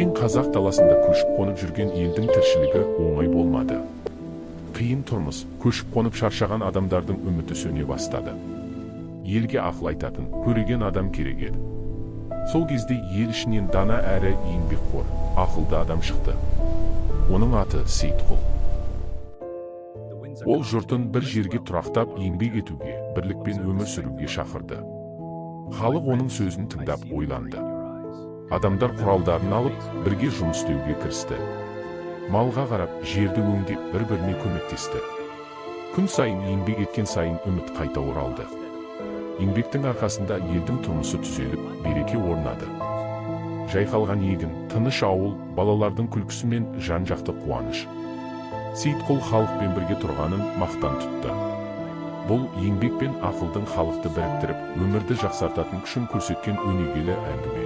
Кең қазақ даласында көшіп қонып жүрген елдің тіршілігі оңай болмады. Қиын тұрмыс, көшіп қонып шаршаған адамдардың үміті сөне бастады. Елге ақыл айтатын, көреген адам керек еді. Сол кезде ел ішінен дана әрі еңбекқор, ақылды адам шықты. Оның аты Сейітқұл. Ол жұртын бір жерге тұрақтап еңбек етуге, бірлікпен өмір сүруге шақырды. Халық оның сөзін тыңдап ойланды. Адамдар құралдарын алып, бірге жұмыс істеуге кірісті. Малға қарап, жерді өңдеп, бір-біріне көмектесті. Күн сайын еңбек еткен сайын үміт қайта оралды. Еңбектің арқасында елдің тұрмысы түзеліп, береке орнады. Жайқалған егін, тыныш ауыл, балалардың күлкісі мен жан-жақты қуаныш. Сейітқұл халықпен бірге тұрғанын мақтан тұтты. Бұл еңбек пен ақылдың халықты біріктіріп, өмірді жақсартатын күшін көрсеткен өнегелі әңгіме.